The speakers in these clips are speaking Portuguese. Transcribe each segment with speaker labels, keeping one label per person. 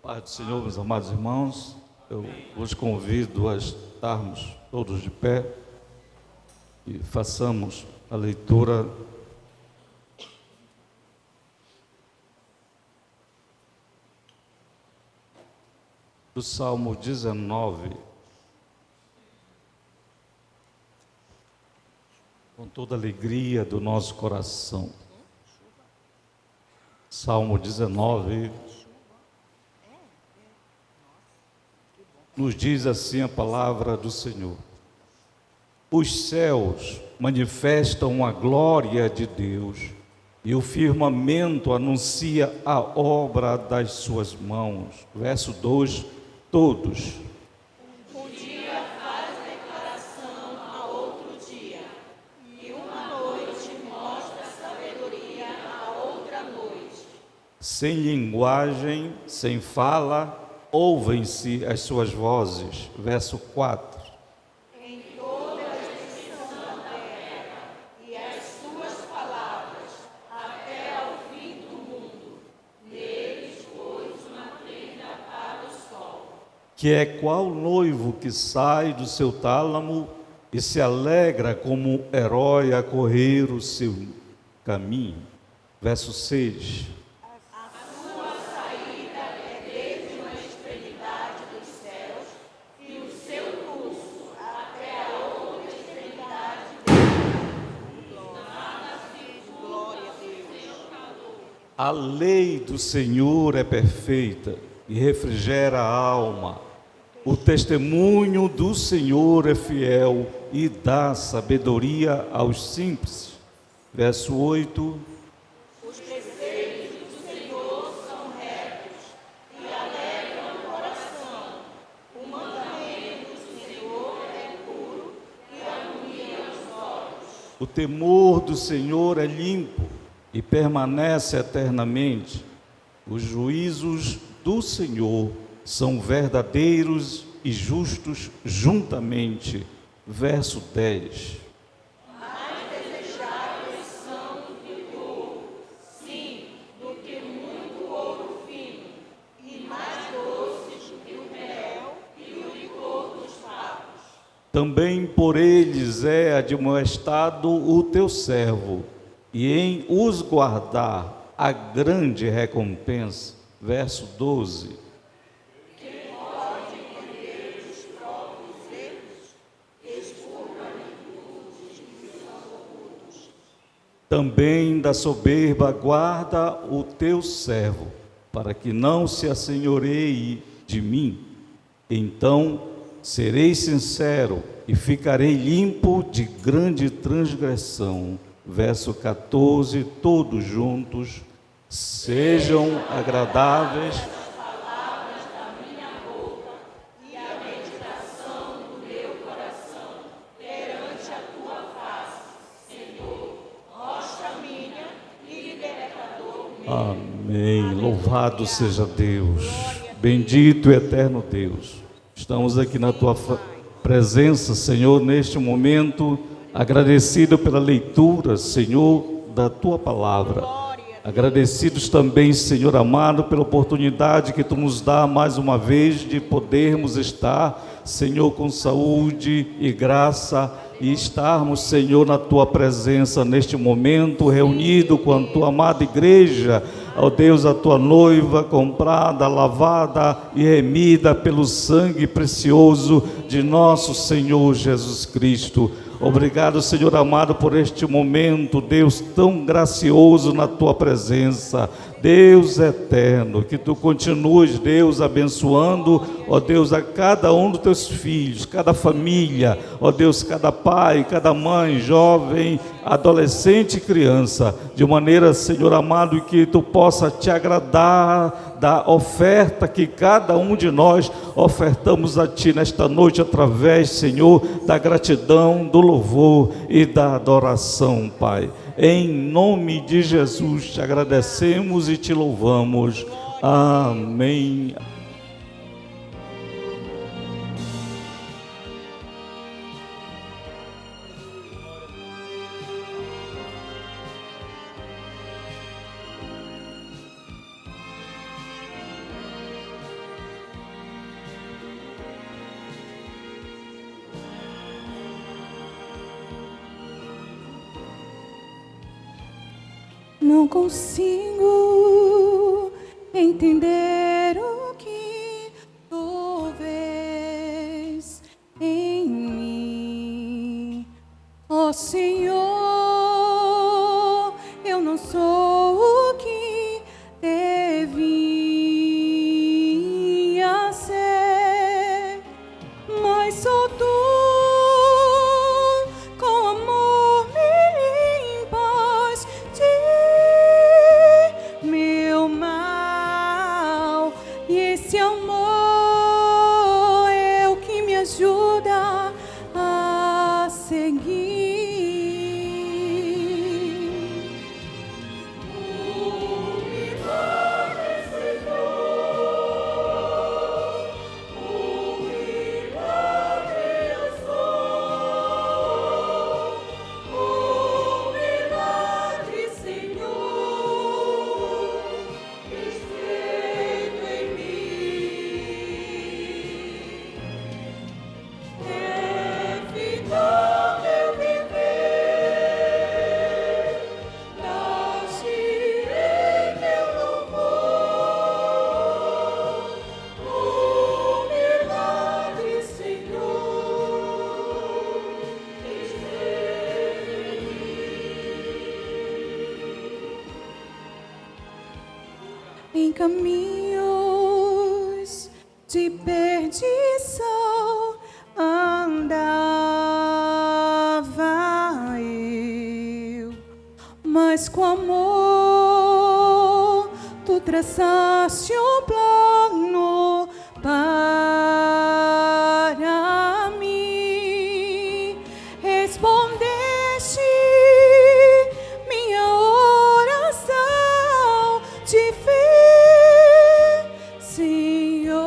Speaker 1: Pai do Senhor, meus amados irmãos, eu os convido a estarmos todos de pé e façamos a leitura do Salmo 19, com toda a alegria do nosso coração. Salmo 19, nos diz assim a palavra do Senhor: os céus manifestam a glória de Deus, e o firmamento anuncia a obra das suas mãos. Verso 2, todos.
Speaker 2: Um dia faz declaração a outro dia, e uma noite mostra sabedoria a outra noite.
Speaker 1: Sem linguagem, sem fala, ouvem-se as suas vozes. Verso 4.
Speaker 2: Em toda a extensão da terra, e as suas palavras, até ao fim do mundo. Neles pôs uma tenda para o sol.
Speaker 1: Que é qual noivo que sai do seu tálamo e se alegra como herói a correr o seu caminho. Verso 6.
Speaker 2: A sua saída é desde uma extremidade dos céus, e o seu curso até a outra extremidade glória a Deus.
Speaker 1: A lei do Senhor é perfeita e refrigera a alma. O testemunho do Senhor é fiel e dá sabedoria aos simples. Verso 8.
Speaker 2: Os preceitos do Senhor são retos e alegram o coração. O mandamento do Senhor é puro e alumbra os olhos.
Speaker 1: O temor do Senhor é limpo e permanece eternamente. Os juízos do Senhor são verdadeiros e justos juntamente. Verso 10.
Speaker 2: Mais desejáveis são do que o ouro, sim, do que muito ouro fino, e mais doces do que o mel e o licor dos favos.
Speaker 1: Também por eles é admoestado o teu servo, e em os guardar a grande recompensa. Verso 12. Também da soberba guarda o teu servo, para que não se assenhoreie de mim. Então serei sincero e ficarei limpo de grande transgressão. Verso 14, todos juntos, sejam agradáveis
Speaker 2: As palavras da minha boca e a meditação do meu coração perante a tua face, Senhor, rocha minha e libertador meu.
Speaker 1: Amém. Louvado seja Deus. Bendito e eterno Deus. Estamos aqui na tua presença, Senhor, neste momento, agradecido pela leitura, Senhor, da tua palavra. Agradecidos também, Senhor amado, pela oportunidade que tu nos dá mais uma vez de podermos estar, Senhor, com saúde e graça, e estarmos, Senhor, na tua presença neste momento, reunido com a tua amada igreja, ó Deus, a tua noiva comprada, lavada e remida pelo sangue precioso de nosso Senhor Jesus Cristo. Obrigado, Senhor amado, por este momento, Deus, tão gracioso na tua presença. Deus eterno, que tu continues, Deus, abençoando, ó Deus, a cada um dos teus filhos, cada família, ó Deus, cada pai, cada mãe, jovem, adolescente e criança, de maneira, Senhor amado, que tu possa te agradar da oferta que cada um de nós ofertamos a ti nesta noite, através, Senhor, da gratidão, do louvor e da adoração, Pai. Em nome de Jesus te agradecemos e te louvamos. Amém.
Speaker 3: não consigo entender o que tu vês em mim. Ó Senhor, eu não sou o que devia ser, mas sou tu. Com amor me limpas de meu mal, e esse amor é o que me ajuda a seguir. Em caminhos de perdição andava eu, mas com amor tu traçaste um plano para mim, respondeste minha oração de fé, Senhor.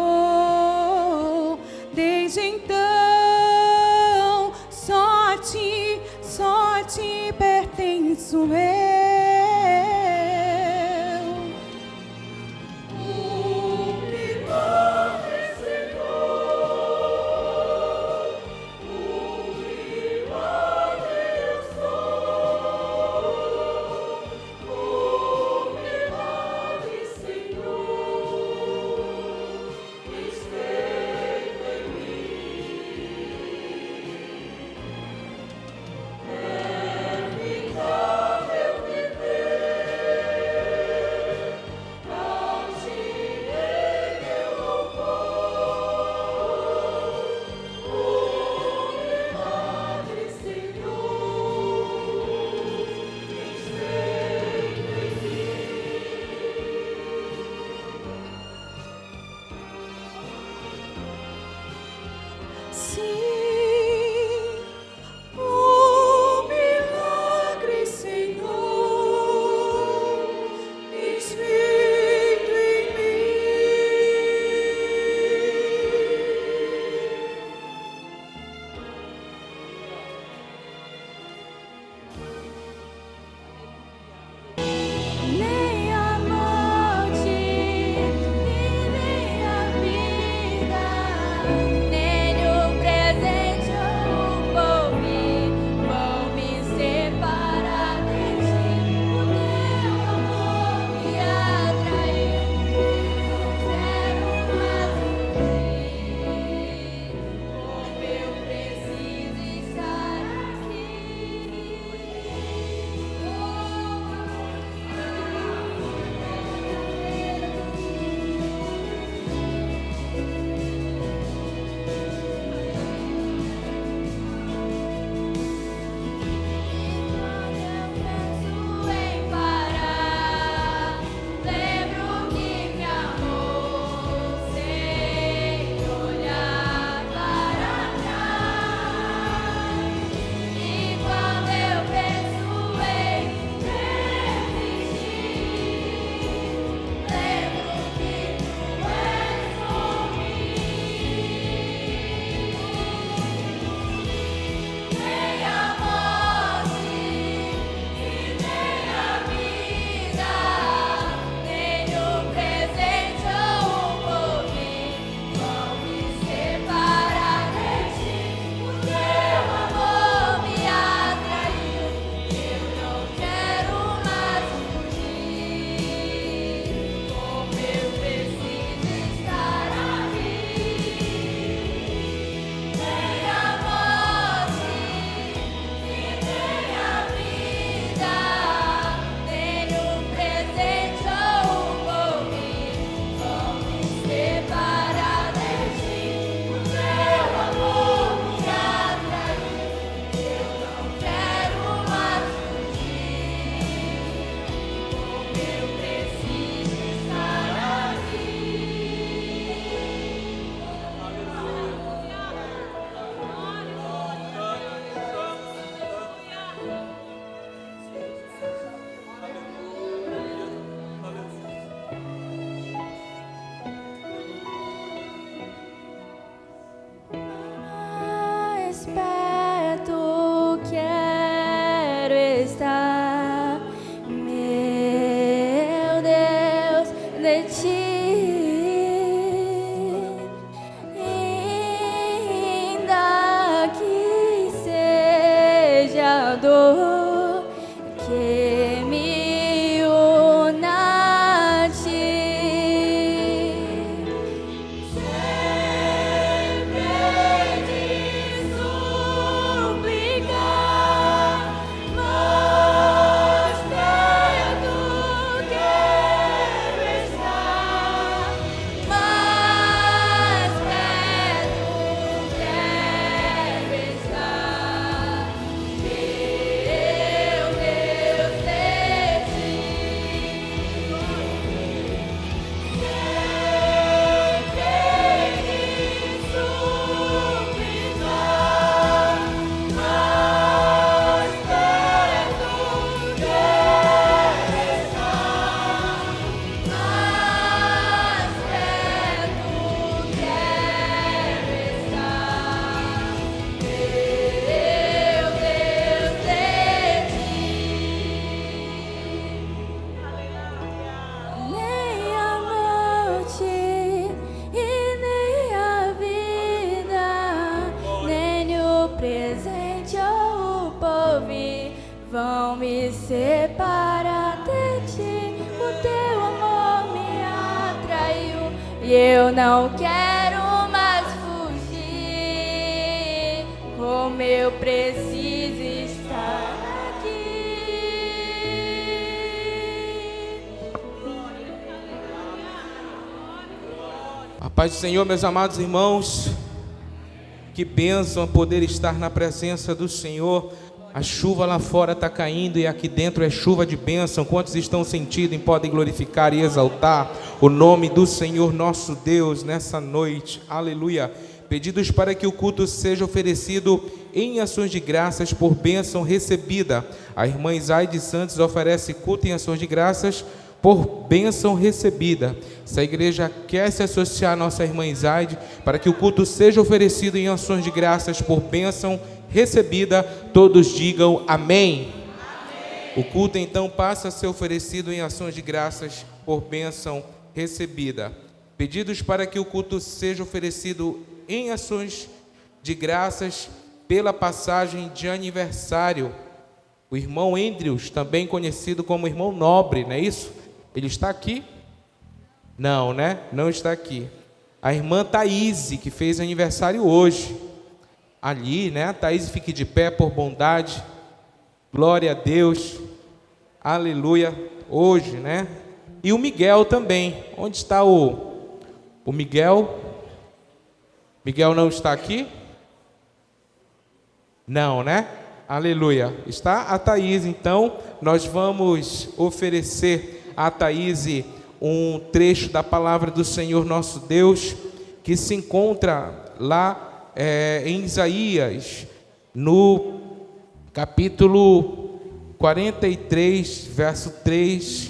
Speaker 2: e eu não quero mais fugir, como eu preciso estar aqui.
Speaker 4: A paz do Senhor, meus amados irmãos. Que bênção poder estar na presença do Senhor. A chuva lá fora está caindo e aqui dentro é chuva de bênção. Quantos estão sentindo e podem glorificar e exaltar o nome do Senhor nosso Deus nessa noite? Aleluia. Pedidos para que o culto seja oferecido em ações de graças por bênção recebida. A irmã Isaide Santos oferece culto em ações de graças por bênção recebida. Se a igreja quer se associar à nossa irmã Isaide, para que o culto seja oferecido em ações de graças por bênção recebida, todos digam amém. Amém. O culto então passa a ser oferecido em ações de graças por bênção recebida. Pedidos para que o culto seja oferecido em ações de graças pela passagem de aniversário. O irmão Andrews, também conhecido como irmão Nobre, não é isso? Ele está aqui? Não, né? Não está aqui. A irmã Thaís, que fez aniversário hoje. Ali, né? A Thaís, fique de pé por bondade. Glória a Deus. Aleluia. Hoje, né? E o Miguel também. Onde está o Miguel? Miguel não está aqui? Não, né? Aleluia. Está a Thaís, então nós vamos oferecer a Thaís um trecho da palavra do Senhor nosso Deus, que se encontra lá em Isaías, no capítulo 43, verso 3,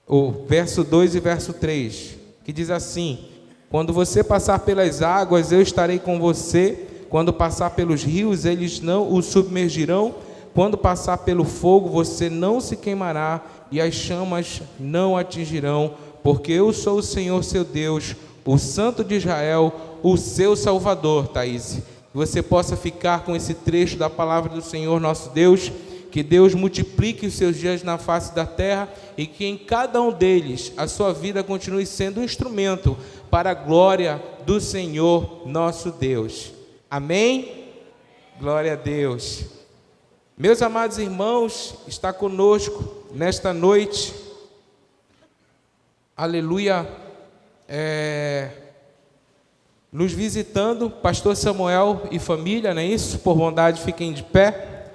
Speaker 4: o verso 2 e verso 3, que diz assim: quando você passar pelas águas, eu estarei com você. Quando passar pelos rios, eles não o submergirão. Quando passar pelo fogo, você não se queimará, e as chamas não atingirão, porque eu sou o Senhor seu Deus, o Santo de Israel, o seu Salvador. Thaís, que você possa ficar com esse trecho da palavra do Senhor nosso Deus. Que Deus multiplique os seus dias na face da terra, e que em cada um deles a sua vida continue sendo um instrumento para a glória do Senhor nosso Deus. Amém? Glória a Deus. Meus amados irmãos, está conosco nesta noite, aleluia, nos visitando, pastor Samuel e família, não é isso? Por bondade, fiquem de pé.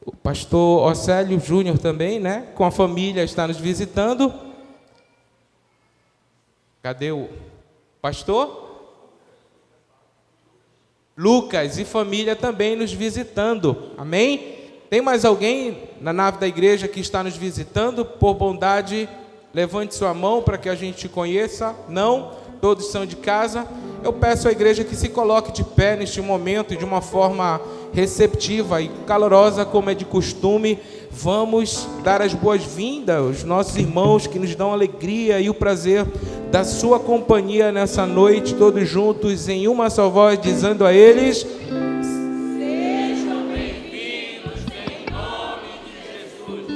Speaker 4: O pastor Océlio Júnior também, né? Com a família está nos visitando. Cadê o pastor? Lucas e família também nos visitando, amém? Tem mais alguém na nave da igreja que está nos visitando? Por bondade, levante sua mão para que a gente te conheça. Não? Todos são de casa. Eu peço à igreja que se coloque de pé neste momento, de uma forma receptiva e calorosa, como é de costume. Vamos dar as boas-vindas aos nossos irmãos que nos dão alegria e o prazer da sua companhia nessa noite, todos juntos em uma só voz, dizendo a eles:
Speaker 2: Sejam bem-vindos em nome de Jesus,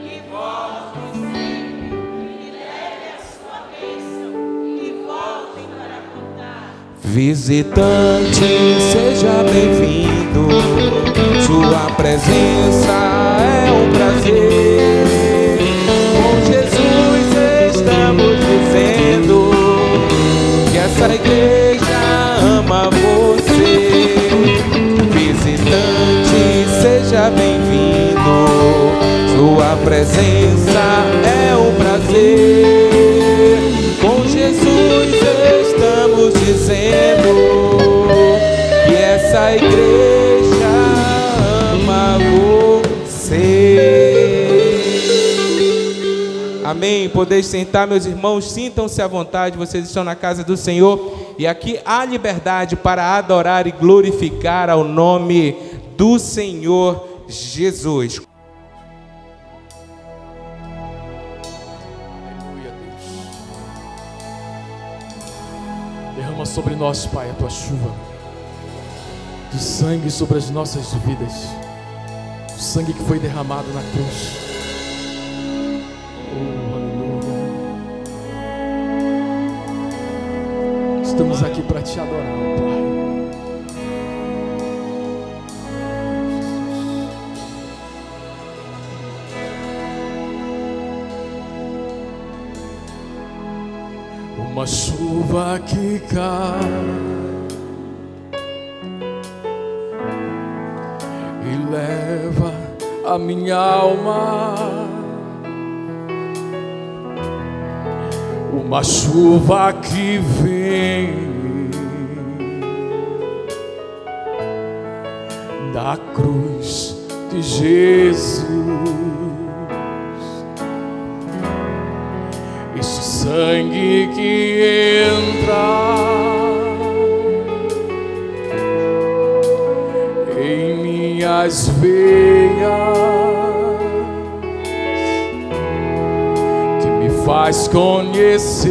Speaker 2: e voltem sempre, e leve a sua bênção, e voltem para contar.
Speaker 4: visitante, seja bem-vindo, sua presença é um prazer. Com Jesus estamos dizendo que essa igreja ama você. Visitante, seja bem-vindo, sua presença é um prazer. Com Jesus estamos dizendo que essa igreja ama você. Amém. Podeis sentar, meus irmãos, sintam-se à vontade, vocês estão na casa do Senhor, e aqui há liberdade para adorar e glorificar ao nome do Senhor Jesus.
Speaker 5: Aleluia, Deus. Derrama sobre nós, Pai, a tua chuva de sangue sobre as nossas vidas, o sangue que foi derramado na cruz. Oh, aleluia. Estamos aqui para te adorar, Pai. Uma chuva que cai e leva a minha alma. Uma chuva que vem da cruz de Jesus. Esse sangue que entra em minhas veias, que me faz conhecer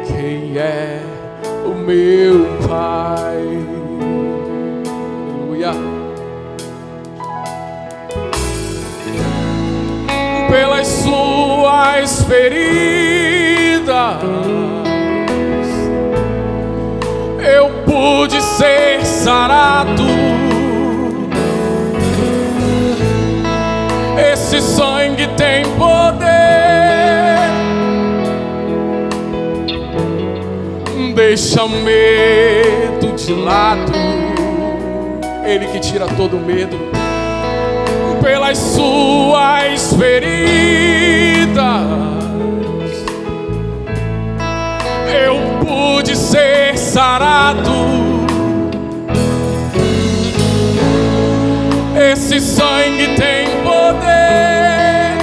Speaker 5: quem é o meu Pai. Aleluia. Pelas suas feridas eu pude ser sarado. Esse sangue tem poder, deixa o medo de lado. Ele que tira todo o medo. Pelas suas feridas eu pude ser sarado. Esse sangue tem poder,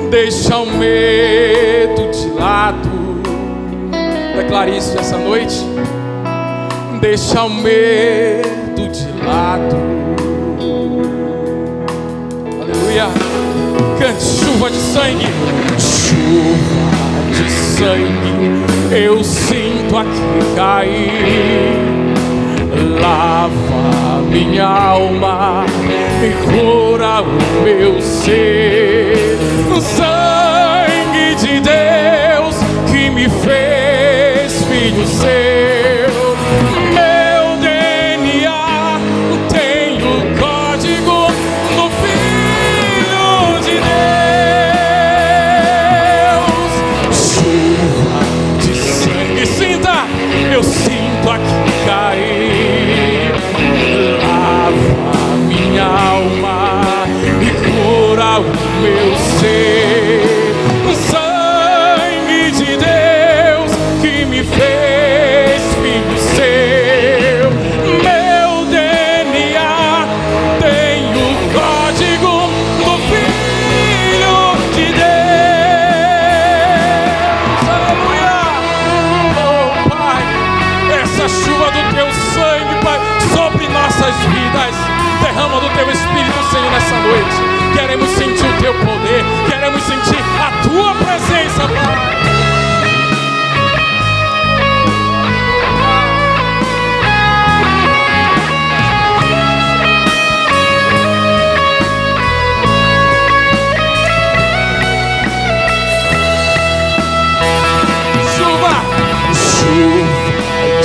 Speaker 5: deixa o medo de lado. Declare isso essa noite. Deixa o medo de lado. Aleluia. Cante: chuva de sangue. Chuva de sangue eu sinto aqui cair. Lava minha alma e cura o meu ser. O sangue de Deus que me fez filho seu. Meu DNA tem o código do Filho de Deus. Chuva de sangue, sinta, eu sinto aqui cair. Lava minha alma e cura o meu ser. O sangue de Deus que me fez filho seu. Meu DNA tem o código do Filho de Deus. Aleluia. Oh Pai, essa chuva do teu sangue, Pai, sobre nossas vidas. Derrama do teu Espírito, Senhor, nessa noite. Queremos sentir o teu poder, queremos sentir a tua presença, Pai. Chuva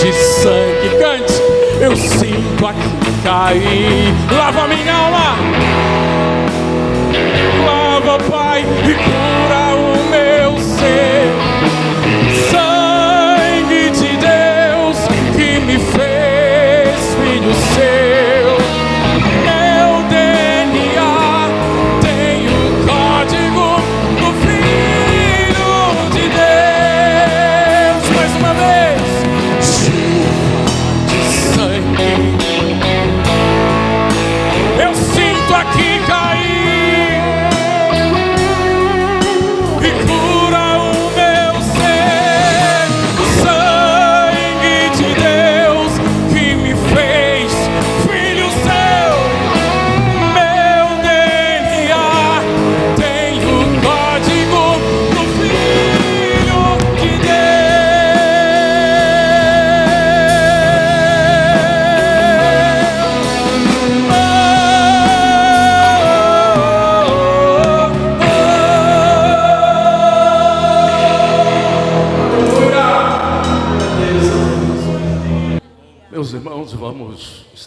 Speaker 5: de sangue, cante. Eu sinto aqui cair. Lava minha alma, lava, Pai, e cura o meu ser. Sangue de Deus que me fez filho seu. Meu DNA tem o código do Filho de Deus. Mais uma vez. Chuva de sangue eu sinto aqui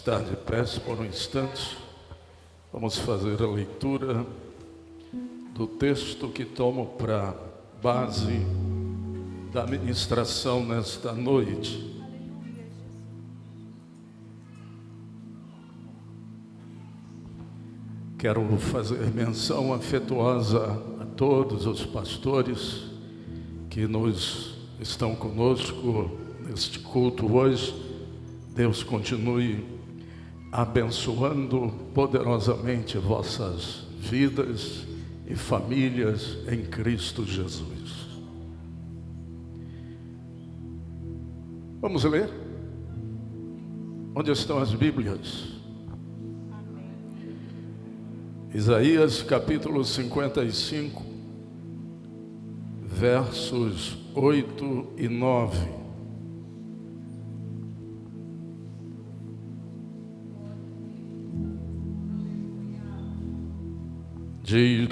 Speaker 6: estar de pé por um instante. Vamos fazer a leitura do texto que tomo para base da ministração nesta noite. Quero fazer menção afetuosa a todos os pastores que estão conosco neste culto hoje. Deus continue abençoando poderosamente vossas vidas e famílias em Cristo Jesus. Vamos ler? Onde estão as Bíblias? Isaías capítulo 55, versos 8 e 9. Diz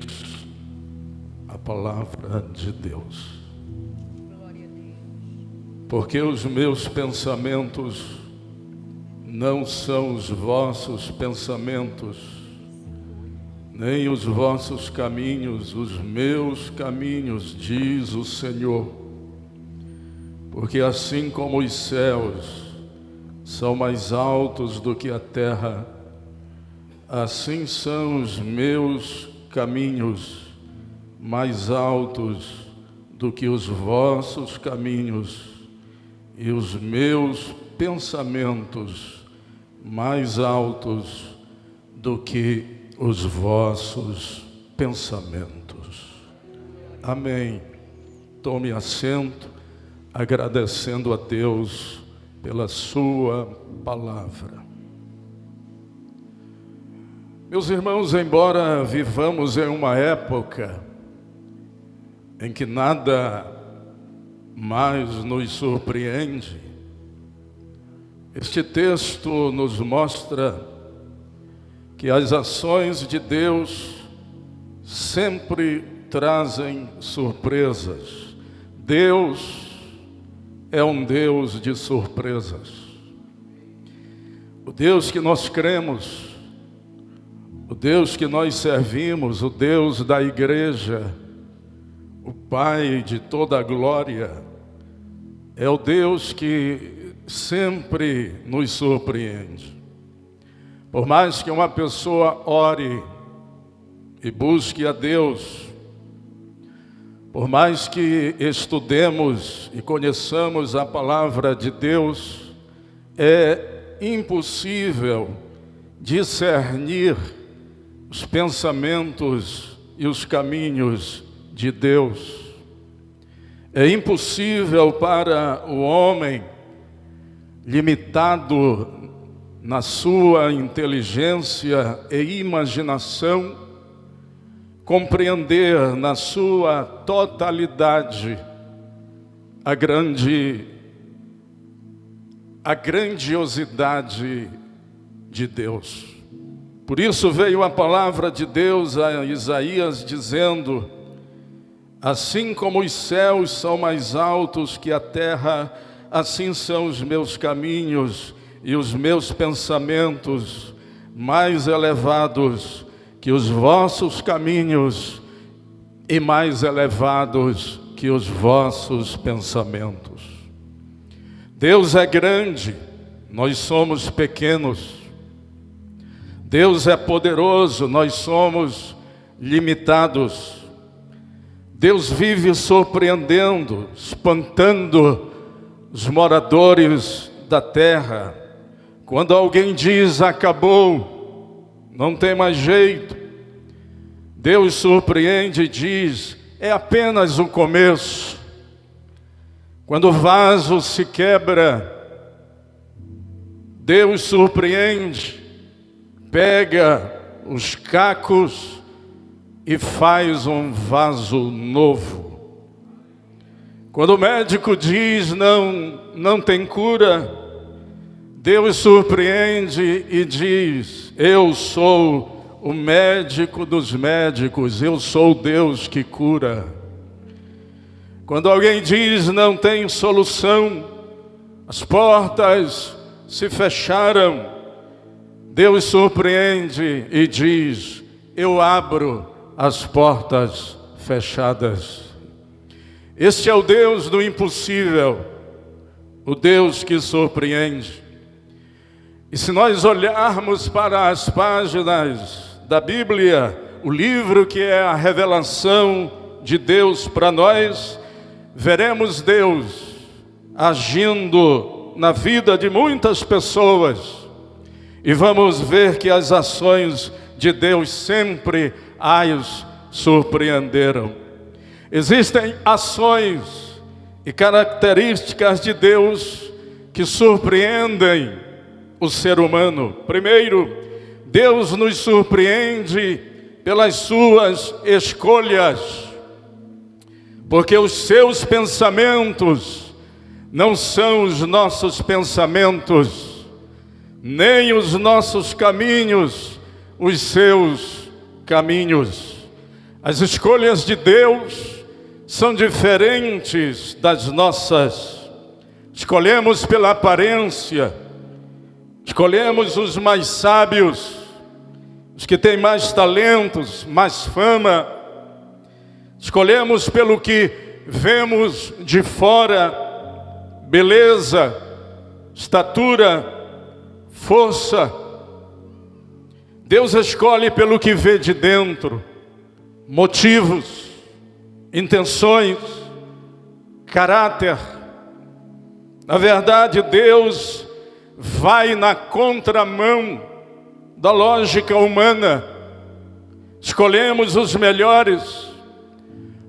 Speaker 6: a palavra de Deus: porque os meus pensamentos não são os vossos pensamentos, nem os vossos caminhos, os meus caminhos, diz o Senhor. Porque assim como os céus são mais altos do que a terra, assim são os meus caminhos mais altos do que os vossos caminhos, e os meus pensamentos mais altos do que os vossos pensamentos. Amém. Tome assento, agradecendo a Deus pela sua palavra. Meus irmãos, embora vivamos em uma época em que nada mais nos surpreende, este texto nos mostra que as ações de Deus sempre trazem surpresas. Deus é um Deus de surpresas. O Deus que nós cremos, o Deus que nós servimos, o Deus da igreja, o Pai de toda a glória, é o Deus que sempre nos surpreende. Por mais que uma pessoa ore e busque a Deus, por mais que estudemos e conheçamos a palavra de Deus, é impossível discernir os pensamentos e os caminhos de Deus. É impossível para o homem, limitado na sua inteligência e imaginação, compreender na sua totalidade a grandiosidade de Deus. Por isso veio a palavra de Deus a Isaías dizendo: assim como os céus são mais altos que a terra, assim são os meus caminhos e os meus pensamentos mais elevados que os vossos caminhos e mais elevados que os vossos pensamentos. Deus é grande, nós somos pequenos. Deus é poderoso, nós somos limitados. Deus vive surpreendendo, espantando os moradores da terra. Quando alguém diz acabou, não tem mais jeito, Deus surpreende e diz: é apenas o começo. Quando o vaso se quebra, Deus surpreende, pega os cacos e faz um vaso novo. Quando o médico diz não tem cura, Deus surpreende e diz: eu sou o médico dos médicos, eu sou Deus que cura. Quando alguém diz não tem solução, as portas se fecharam, Deus surpreende e diz: eu abro as portas fechadas. Este é o Deus do impossível, o Deus que surpreende. E se nós olharmos para as páginas da Bíblia, o livro que é a revelação de Deus para nós, veremos Deus agindo na vida de muitas pessoas. E vamos ver que as ações de Deus sempre as surpreenderam. Existem ações e características de Deus que surpreendem o ser humano. Primeiro, Deus nos surpreende pelas suas escolhas, porque os seus pensamentos não são os nossos pensamentos, nem os nossos caminhos, os seus caminhos. As escolhas de Deus são diferentes das nossas. Escolhemos pela aparência, escolhemos os mais sábios, os que têm mais talentos, mais fama. Escolhemos pelo que vemos de fora: beleza, estatura, força. Deus escolhe pelo que vê de dentro: motivos, intenções, caráter. Na verdade, Deus vai na contramão da lógica humana. Escolhemos os melhores,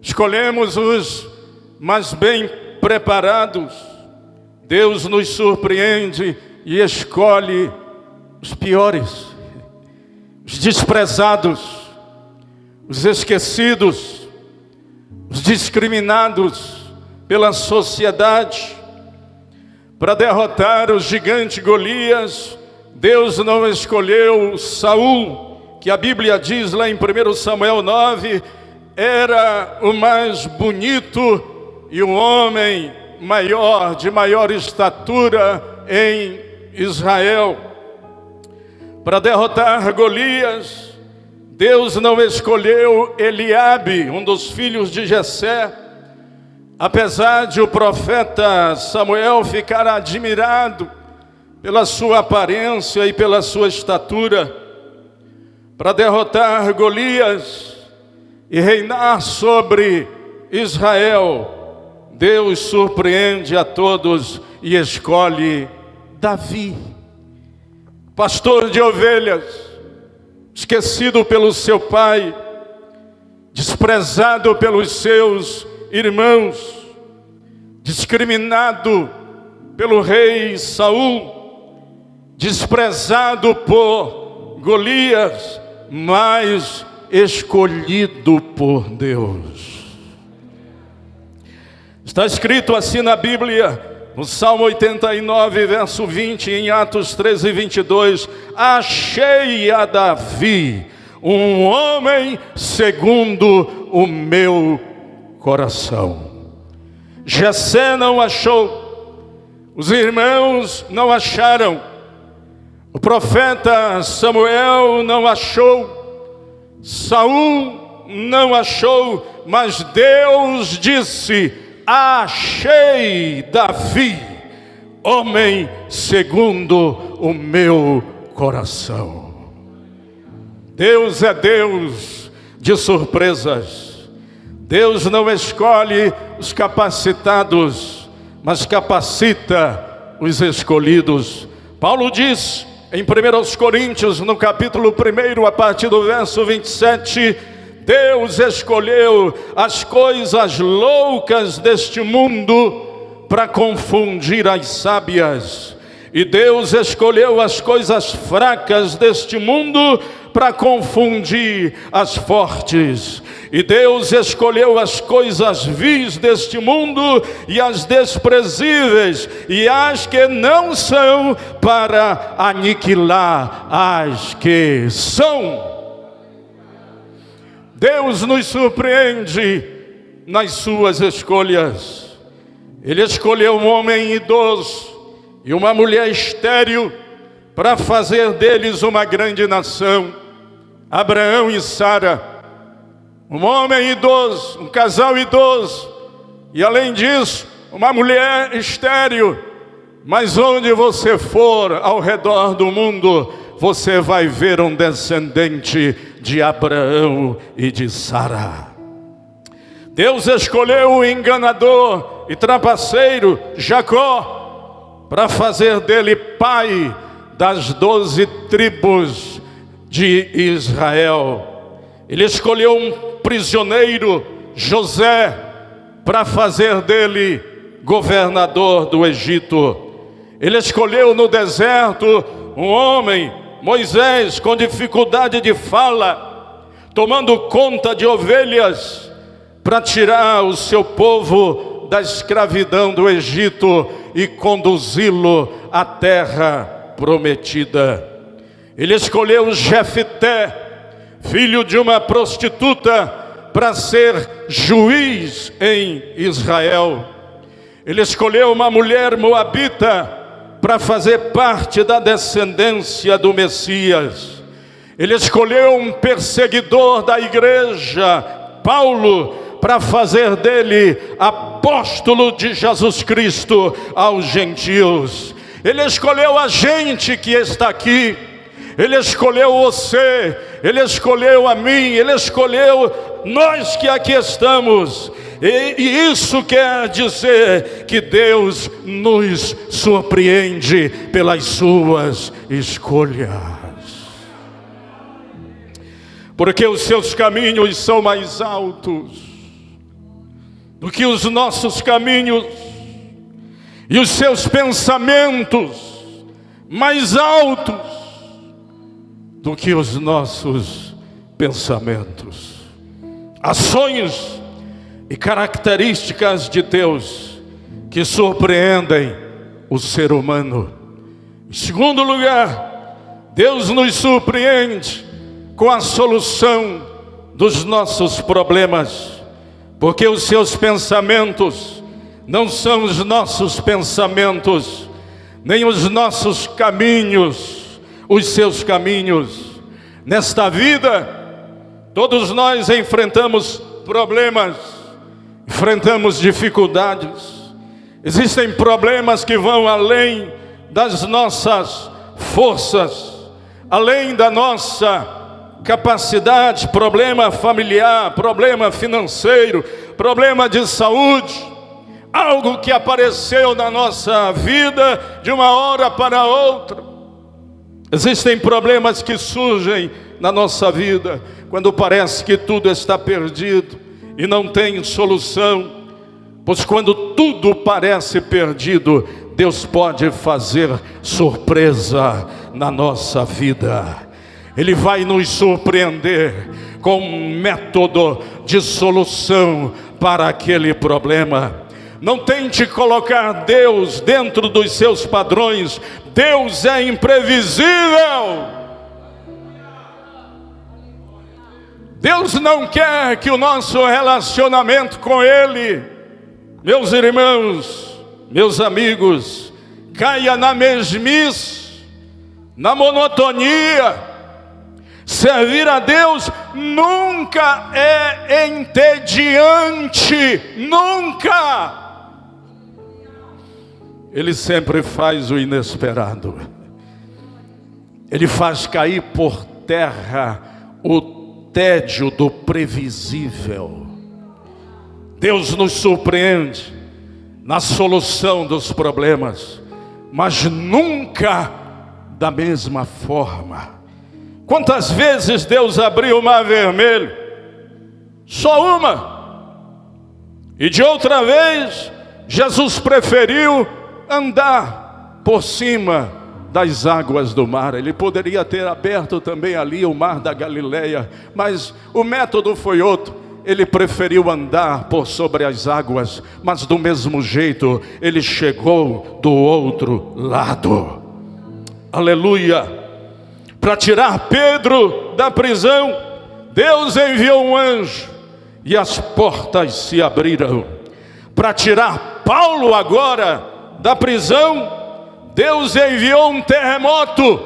Speaker 6: escolhemos os mais bem preparados. Deus nos surpreende e escolhe os piores, os desprezados, os esquecidos, os discriminados pela sociedade. Para derrotar o gigante Golias, Deus não escolheu Saul, que a Bíblia diz lá em 1 Samuel 9, era o mais bonito e o homem maior, de maior estatura em Israel. Para derrotar Golias, Deus não escolheu Eliabe, um dos filhos de Jessé, apesar de o profeta Samuel ficar admirado pela sua aparência e pela sua estatura. Para derrotar Golias e reinar sobre Israel, Deus surpreende a todos e escolhe Davi, pastor de ovelhas, esquecido pelo seu pai, desprezado pelos seus irmãos, discriminado pelo rei Saul, desprezado por Golias, mas escolhido por Deus. Está escrito assim na Bíblia, no Salmo 89, verso 20, em Atos 13, 22, achei a Davi, um homem segundo o meu coração. Jessé não achou, os irmãos não acharam, o profeta Samuel não achou, Saul não achou, mas Deus disse: achei Davi, homem segundo o meu coração. Deus é Deus de surpresas. Deus não escolhe os capacitados, mas capacita os escolhidos. Paulo diz em 1 Coríntios, no capítulo 1, a partir do verso 27, Deus escolheu as coisas loucas deste mundo para confundir as sábias. E Deus escolheu as coisas fracas deste mundo para confundir as fortes. E Deus escolheu as coisas vis deste mundo e as desprezíveis e as que não são, para aniquilar as que são. Deus nos surpreende nas suas escolhas. Ele escolheu um homem idoso e uma mulher estéril para fazer deles uma grande nação. Abraão e Sara, um homem idoso, um casal idoso, e além disso, uma mulher estéril. Mas onde você for ao redor do mundo, você vai ver um descendente de Abraão e de Sara. Deus escolheu o enganador e trapaceiro Jacó para fazer dele pai das 12 tribos de Israel. Ele escolheu um prisioneiro, José, para fazer dele governador do Egito. Ele escolheu no deserto um homem, Moisés, com dificuldade de fala, tomando conta de ovelhas, para tirar o seu povo da escravidão do Egito e conduzi-lo à terra prometida. Ele escolheu Jefté, filho de uma prostituta, para ser juiz em Israel. Ele escolheu uma mulher moabita para fazer parte da descendência do Messias. Ele escolheu um perseguidor da igreja, Paulo, para fazer dele apóstolo de Jesus Cristo aos gentios. Ele escolheu a gente que está aqui. Ele escolheu você, Ele escolheu a mim, Ele escolheu nós que aqui estamos. E isso quer dizer que Deus nos surpreende pelas suas escolhas. Porque os seus caminhos são mais altos do que os nossos caminhos, e os seus pensamentos mais altos do que os nossos pensamentos. Ações e características de Deus que surpreendem o ser humano. Em segundo lugar, Deus nos surpreende com a solução dos nossos problemas, porque os seus pensamentos não são os nossos pensamentos, nem os nossos caminhos, os seus caminhos. Nesta vida, todos nós enfrentamos problemas, enfrentamos dificuldades. Existem problemas que vão além das nossas forças, além da nossa capacidade, problema familiar, problema financeiro, problema de saúde, algo que apareceu na nossa vida de uma hora para outra. Existem problemas que surgem na nossa vida quando parece que tudo está perdido e não tem solução. Pois quando tudo parece perdido, Deus pode fazer surpresa na nossa vida. Ele vai nos surpreender com um método de solução para aquele problema. Não tente colocar Deus dentro dos seus padrões. Deus é imprevisível. Deus não quer que o nosso relacionamento com Ele, meus irmãos, meus amigos, caia na mesmice, na monotonia. Servir a Deus nunca é entediante, nunca. Ele sempre faz o inesperado. Ele faz cair por terra o tédio do previsível. Deus nos surpreende na solução dos problemas, mas nunca da mesma forma. Quantas vezes Deus abriu o mar vermelho? Só uma. E de outra vez, Jesus preferiu andar por cima das águas do mar. Ele poderia ter aberto também ali o mar da Galileia, mas o método foi outro. Ele preferiu andar por sobre as águas, mas do mesmo jeito, ele chegou do outro lado. Aleluia! Para tirar Pedro da prisão, Deus enviou um anjo e as portas se abriram. Para tirar Paulo agora da prisão, Deus enviou um terremoto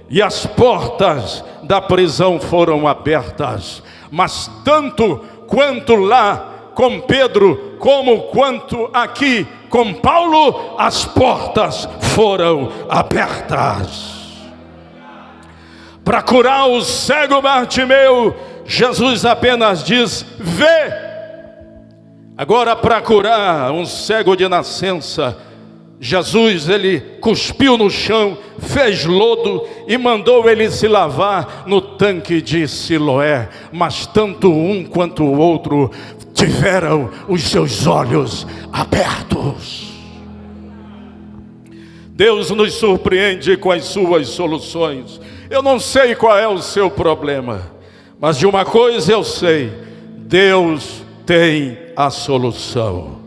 Speaker 6: e as portas da prisão foram abertas. Mas tanto quanto lá com Pedro, como quanto aqui com Paulo, as portas foram abertas. Para curar o cego Bartimeu, Jesus apenas diz: vê. Agora, para curar um cego de nascença, Jesus, ele cuspiu no chão, fez lodo e mandou ele se lavar no tanque de Siloé. Mas tanto um quanto o outro tiveram os seus olhos abertos. Deus nos surpreende com as suas soluções. Eu não sei qual é o seu problema, mas de uma coisa eu sei: Deus tem a solução.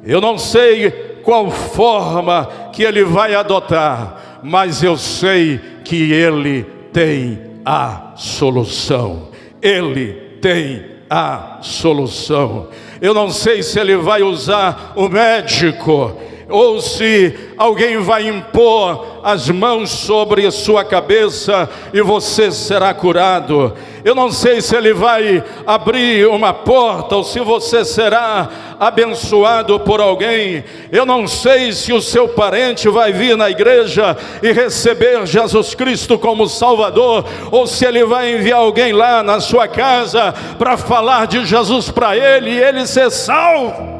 Speaker 6: Eu não sei qual forma que Ele vai adotar, mas eu sei que Ele tem a solução. Ele tem a solução. Eu não sei se Ele vai usar o médico, ou se alguém vai impor as mãos sobre a sua cabeça e você será curado. Eu não sei se Ele vai abrir uma porta ou se você será abençoado por alguém. Eu não sei se o seu parente vai vir na igreja e receber Jesus Cristo como Salvador, ou se Ele vai enviar alguém lá na sua casa para falar de Jesus para ele e ele ser salvo.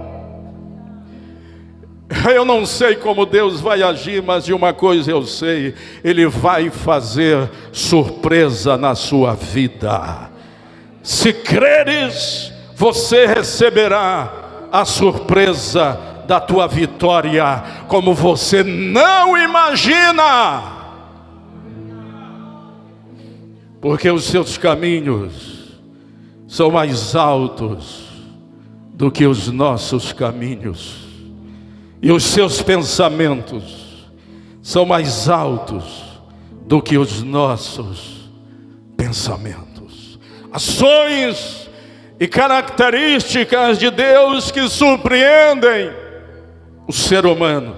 Speaker 6: Eu não sei como Deus vai agir, mas de uma coisa eu sei: Ele vai fazer surpresa na sua vida. Se creres, você receberá a surpresa da tua vitória, como você não imagina. Porque os seus caminhos são mais altos do que os nossos caminhos. E os seus pensamentos são mais altos do que os nossos pensamentos. Ações e características de Deus que surpreendem o ser humano.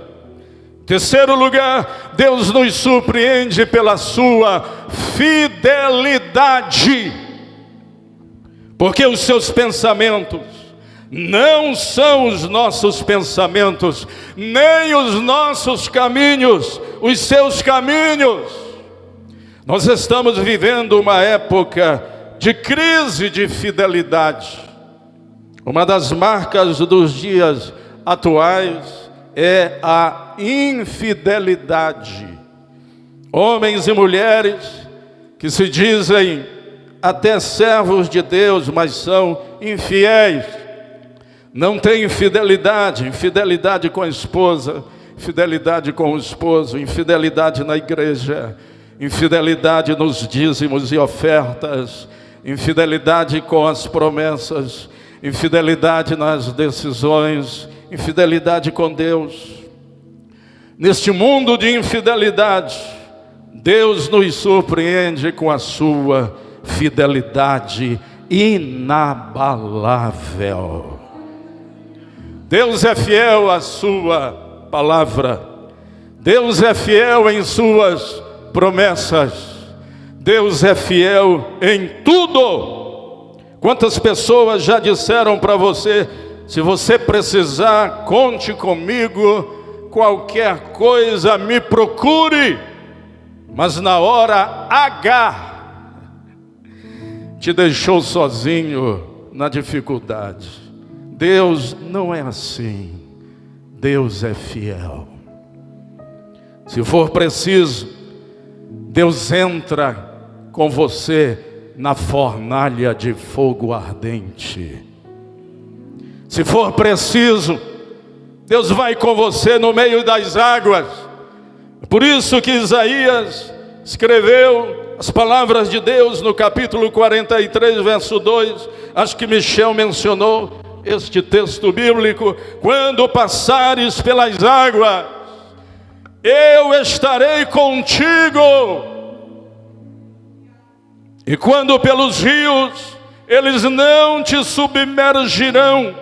Speaker 6: Terceiro lugar, Deus nos surpreende pela sua fidelidade. Porque os seus pensamentos não são os nossos pensamentos, nem os nossos caminhos, os seus caminhos. Nós estamos vivendo uma época de crise de fidelidade. Uma das marcas dos dias atuais é a infidelidade. Homens e mulheres que se dizem até servos de Deus, mas são infiéis. Não tem fidelidade, infidelidade com a esposa, infidelidade com o esposo, infidelidade na igreja, infidelidade nos dízimos e ofertas, infidelidade com as promessas, infidelidade nas decisões, infidelidade com Deus. Neste mundo de infidelidade, Deus nos surpreende com a sua fidelidade inabalável. Deus é fiel à sua palavra. Deus é fiel em suas promessas. Deus é fiel em tudo. Quantas pessoas já disseram para você: se você precisar, conte comigo, qualquer coisa me procure. Mas na hora H, te deixou sozinho na dificuldade. Deus não é assim. Deus é fiel. Se for preciso, Deus entra com você na fornalha de fogo ardente. Se for preciso, Deus vai com você no meio das águas. Por isso que Isaías escreveu as palavras de Deus no capítulo 43, verso 2. Acho que Michel mencionou este texto bíblico: quando passares pelas águas, eu estarei contigo. E quando pelos rios, eles não te submergirão.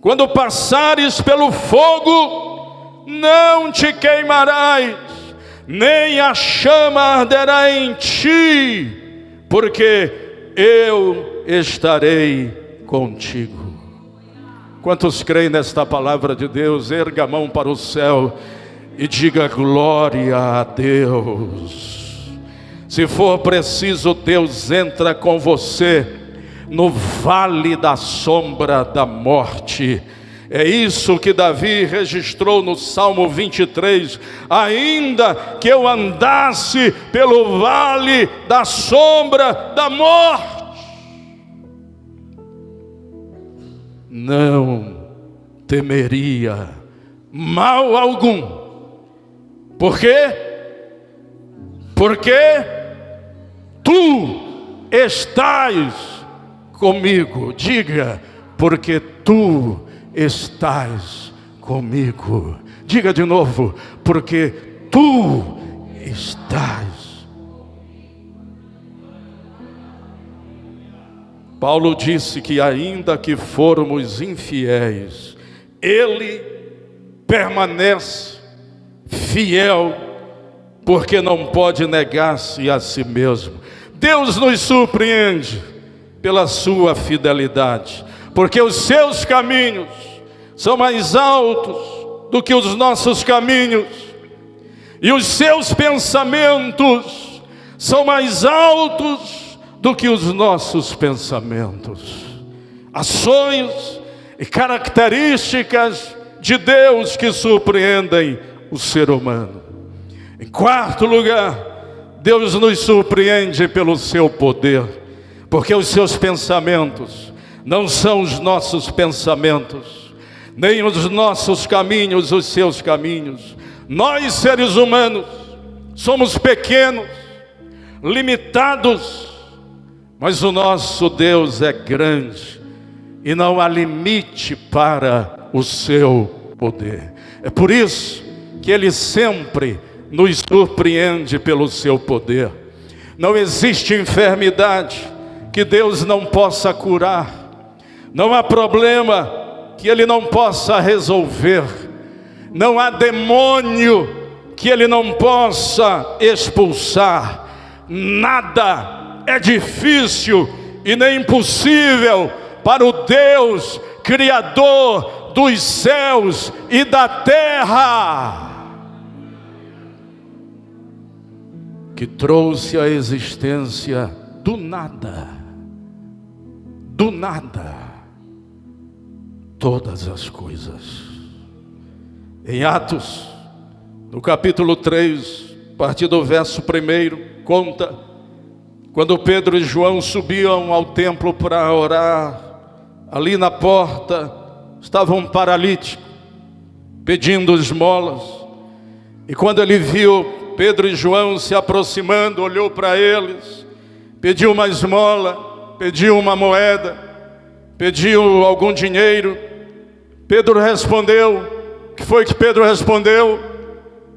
Speaker 6: Quando passares pelo fogo, não te queimarás, nem a chama arderá em ti, porque eu estarei contigo. Quantos creem nesta palavra de Deus? Erga a mão para o céu e diga glória a Deus. Se for preciso, Deus entra com você no vale da sombra da morte. É isso que Davi registrou no Salmo 23. Ainda que eu andasse pelo vale da sombra da morte, não temeria mal algum. Por quê? Porque tu estás comigo. Diga, porque tu estás comigo. Diga de novo, porque tu estás. Paulo disse que ainda que formos infiéis, Ele permanece fiel, porque não pode negar-se a si mesmo. Deus nos surpreende pela sua fidelidade, porque os seus caminhos são mais altos do que os nossos caminhos, e os seus pensamentos são mais altos do que os nossos pensamentos. Ações e características de Deus que surpreendem o ser humano. Em quarto lugar, Deus nos surpreende pelo seu poder, porque os seus pensamentos não são os nossos pensamentos, nem os nossos caminhos os seus caminhos. Nós, seres humanos, somos pequenos, limitados, mas o nosso Deus é grande e não há limite para o seu poder. É por isso que Ele sempre nos surpreende pelo seu poder. Não existe enfermidade que Deus não possa curar. Não há problema que Ele não possa resolver. Não há demônio que Ele não possa expulsar. Nada é difícil e nem impossível para o Deus Criador dos céus e da terra, que trouxe à existência do nada, todas as coisas. Em Atos, no capítulo 3, a partir do verso 1, conta quando Pedro e João subiam ao templo para orar. Ali na porta estava um paralítico pedindo esmolas, e quando ele viu Pedro e João se aproximando, olhou para eles, pediu uma esmola, pediu uma moeda, pediu algum dinheiro. Pedro respondeu, o que foi que Pedro respondeu?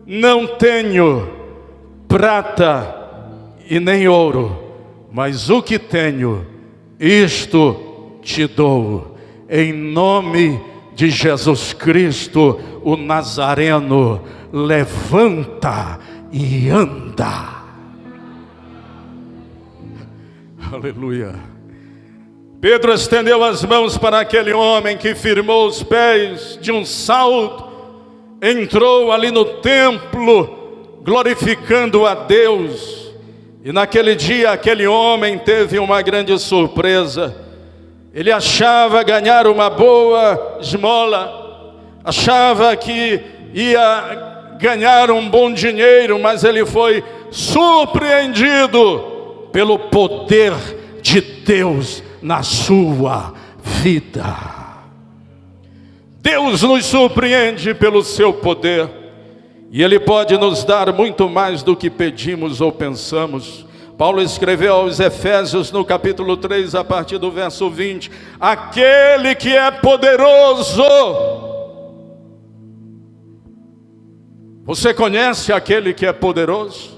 Speaker 6: Não tenho prata e nem ouro, mas o que tenho, isto te dou. Em nome de Jesus Cristo, o Nazareno, levanta e anda. Aleluia. Pedro estendeu as mãos para aquele homem, que firmou os pés de um salto, entrou ali no templo, glorificando a Deus. E naquele dia, aquele homem teve uma grande surpresa. Ele achava ganhar uma boa esmola, achava que ia ganhar um bom dinheiro, mas ele foi surpreendido pelo poder de Deus na sua vida. Deus nos surpreende pelo seu poder, e Ele pode nos dar muito mais do que pedimos ou pensamos. Paulo escreveu aos Efésios no capítulo 3, a partir do verso 20: aquele que é poderoso. Você conhece aquele que é poderoso?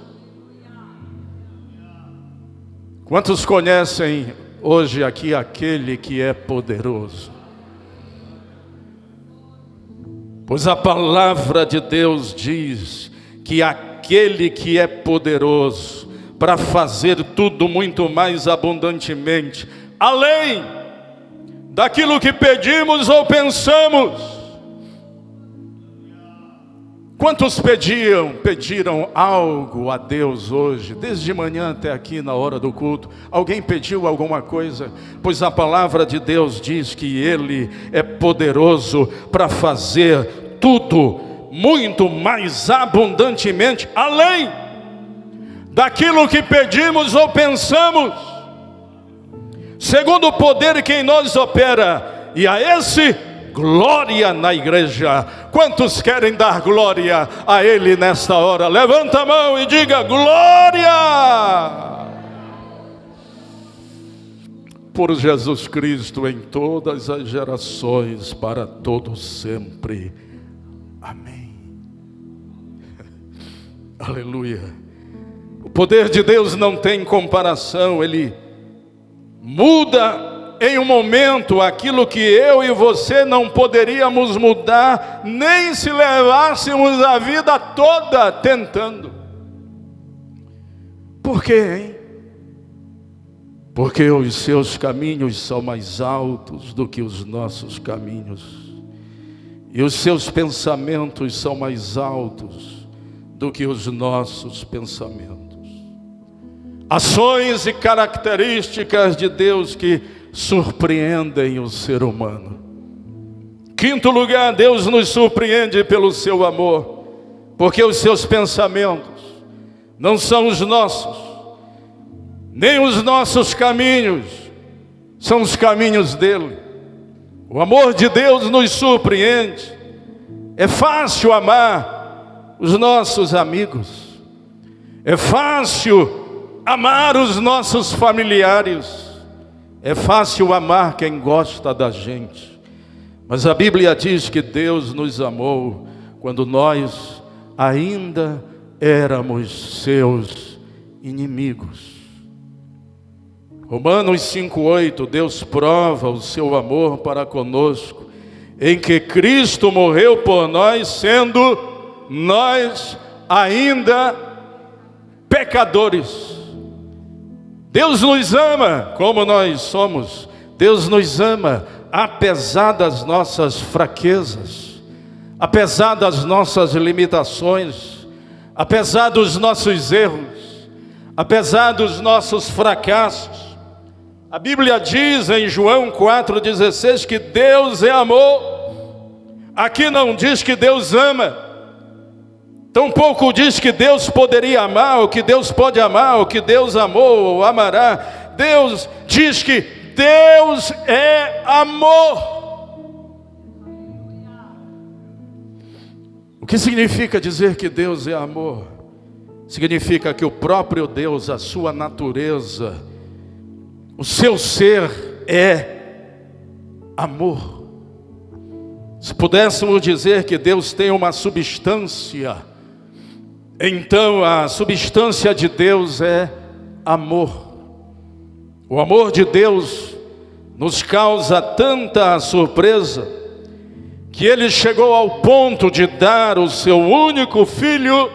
Speaker 6: Quantos conhecem hoje aqui aquele que é poderoso? Pois a palavra de Deus diz que aquele que é poderoso para fazer tudo muito mais abundantemente, além daquilo que pedimos ou pensamos. Quantos pediram algo a Deus hoje, desde manhã até aqui na hora do culto? Alguém pediu alguma coisa? Pois a palavra de Deus diz que Ele é poderoso para fazer tudo muito mais abundantemente, além daquilo que pedimos ou pensamos, segundo o poder que em nós opera, e a esse glória na igreja. Quantos querem dar glória a Ele nesta hora? Levanta a mão e diga glória por Jesus Cristo em todas as gerações, para todos sempre. Amém. Aleluia. O poder de Deus não tem comparação. Ele muda em um momento aquilo que eu e você não poderíamos mudar, nem se levássemos a vida toda tentando. Por quê, hein? Porque os seus caminhos são mais altos do que os nossos caminhos, e os seus pensamentos são mais altos do que os nossos pensamentos. Ações e características de Deus que surpreendem o ser humano. Quinto lugar, Deus nos surpreende pelo seu amor, porque os seus pensamentos não são os nossos, nem os nossos caminhos são os caminhos dele. O amor de Deus nos surpreende. É fácil amar os nossos amigos, é fácil amar os nossos familiares, é fácil amar quem gosta da gente. Mas a Bíblia diz que Deus nos amou quando nós ainda éramos seus inimigos. Romanos 5,8, Deus prova o seu amor para conosco, em que Cristo morreu por nós, sendo nós ainda pecadores. Deus nos ama como nós somos. Deus nos ama apesar das nossas fraquezas, apesar das nossas limitações, apesar dos nossos erros, apesar dos nossos fracassos. A Bíblia diz em João 4,16 que Deus é amor. Aqui não diz que Deus ama, tampouco diz que Deus poderia amar, ou que Deus pode amar, ou que Deus amou ou amará. Deus diz que Deus é amor. O que significa dizer que Deus é amor? Significa que o próprio Deus, a sua natureza, o seu ser é amor. Se pudéssemos dizer que Deus tem uma substância, então a substância de Deus é amor. O amor de Deus nos causa tanta surpresa, que Ele chegou ao ponto de dar o seu único filho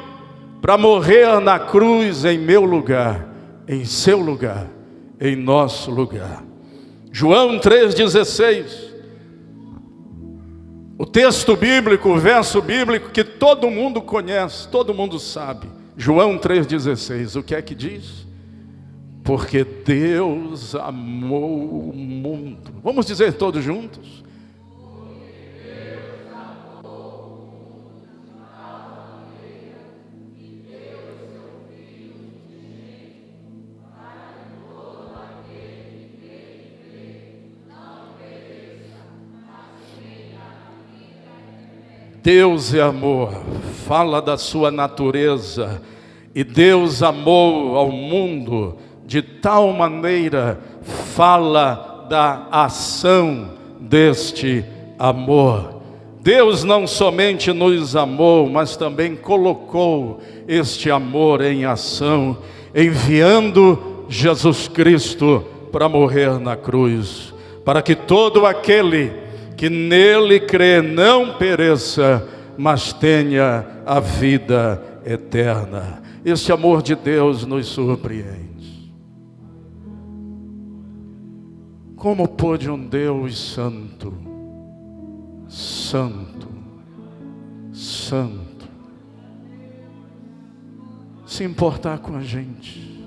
Speaker 6: para morrer na cruz em meu lugar, em seu lugar, em nosso lugar. João 3,16, o texto bíblico, o verso bíblico que todo mundo conhece, todo mundo sabe. João 3,16, o que é que diz? Porque Deus amou o mundo. Vamos dizer todos juntos? Deus é amor, fala da sua natureza, e Deus amou ao mundo de tal maneira, fala da ação deste amor. Deus não somente nos amou, mas também colocou este amor em ação, enviando Jesus Cristo para morrer na cruz, para que todo aquele que nele crê não pereça, mas tenha a vida eterna. Este amor de Deus nos surpreende. Como pôde um Deus santo, santo, santo, se importar com a gente,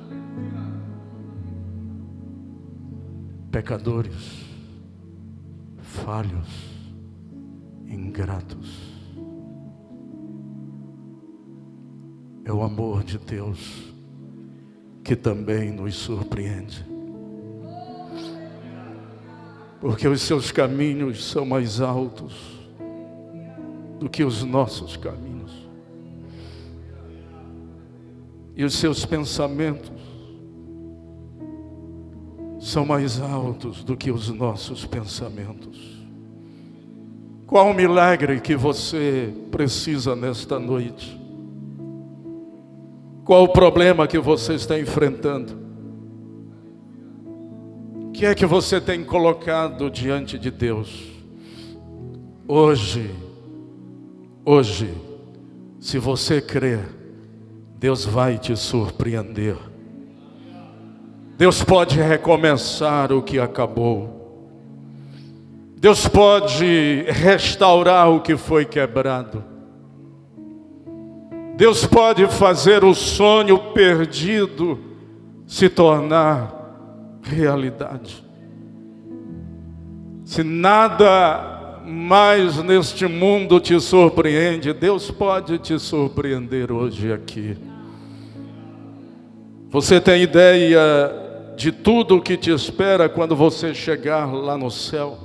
Speaker 6: pecadores, falhos, ingratos? É o amor de Deus que também nos surpreende, porque os seus caminhos são mais altos do que os nossos caminhos, e os seus pensamentos são mais altos do que os nossos pensamentos. Qual o milagre que você precisa nesta noite? Qual o problema que você está enfrentando? O que é que você tem colocado diante de Deus? Hoje, se você crer, Deus vai te surpreender. Deus pode recomeçar o que acabou. Deus pode restaurar o que foi quebrado. Deus pode fazer o sonho perdido se tornar realidade. Se nada mais neste mundo te surpreende, Deus pode te surpreender hoje aqui. Você tem ideia de tudo o que te espera quando você chegar lá no céu?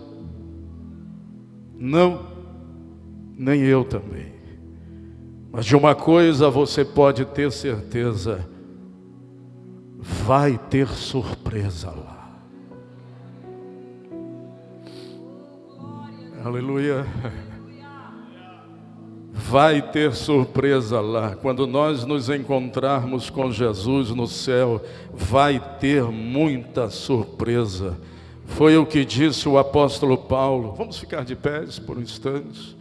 Speaker 6: Não, nem eu também. Mas de uma coisa você pode ter certeza: vai ter surpresa lá. Aleluia. Vai ter surpresa lá. Quando nós nos encontrarmos com Jesus no céu, vai ter muita surpresa. Foi o que disse o apóstolo Paulo. Vamos ficar de pés por um instante.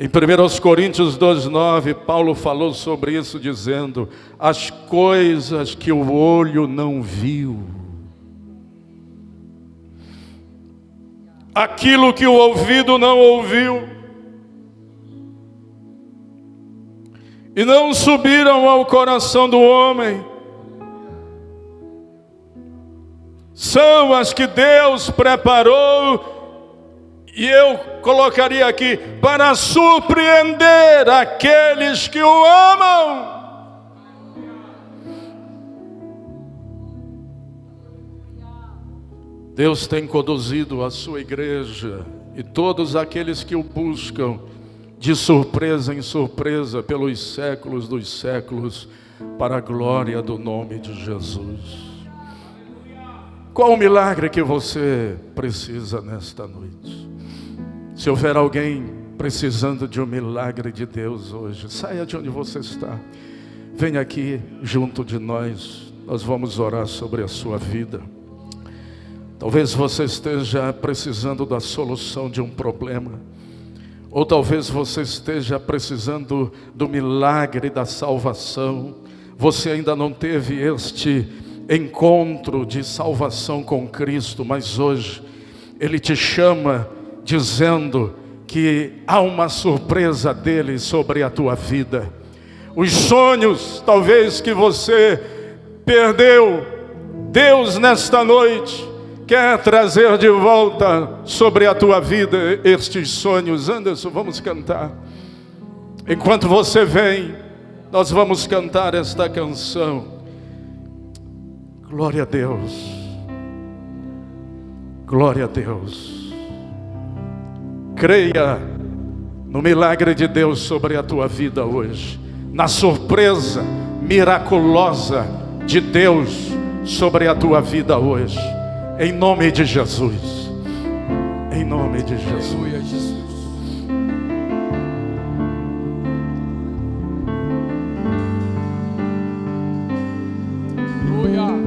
Speaker 6: Em 1 Coríntios 2:9, Paulo falou sobre isso dizendo: as coisas que o olho não viu, aquilo que o ouvido não ouviu, e não subiram ao coração do homem, são as que Deus preparou. E eu colocaria aqui: para surpreender aqueles que o amam. Deus tem conduzido a sua igreja e todos aqueles que o buscam de surpresa em surpresa pelos séculos dos séculos, para a glória do nome de Jesus. Qual o milagre que você precisa nesta noite? Se houver alguém precisando de um milagre de Deus hoje, saia de onde você está, venha aqui junto de nós, nós vamos orar sobre a sua vida. Talvez você esteja precisando da solução de um problema, ou talvez você esteja precisando do milagre da salvação. Você ainda não teve este encontro de salvação com Cristo, mas hoje Ele te chama dizendo que há uma surpresa dele sobre a tua vida. Os sonhos, talvez, que você perdeu, Deus nesta noite quer trazer de volta sobre a tua vida estes sonhos. Anderson, vamos cantar. Enquanto você vem, nós vamos cantar esta canção. Glória a Deus. Glória a Deus. Creia no milagre de Deus sobre a tua vida hoje, na surpresa miraculosa de Deus sobre a tua vida hoje, em nome de Jesus, em nome de Jesus.
Speaker 5: Aleluia, Jesus. Aleluia.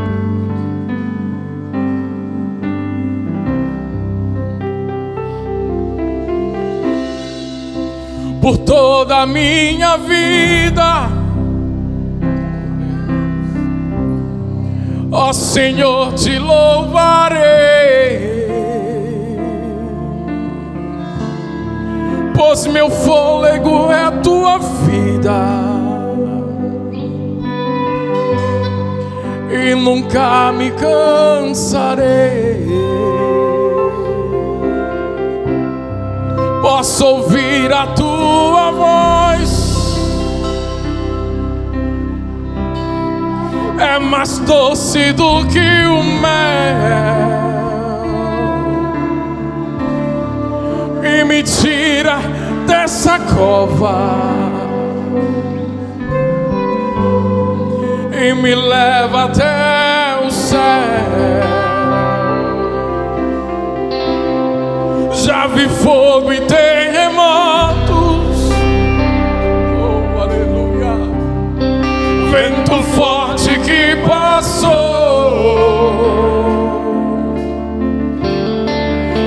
Speaker 5: por toda a minha vida. Ó Senhor, te louvarei, pois meu fôlego é a tua vida, e nunca me cansarei. Posso ouvir a tua voz, é mais doce do que o mel, e me tira dessa cova e me leva até o céu. Já vi fogo e terremotos, oh aleluia, vento forte que passou.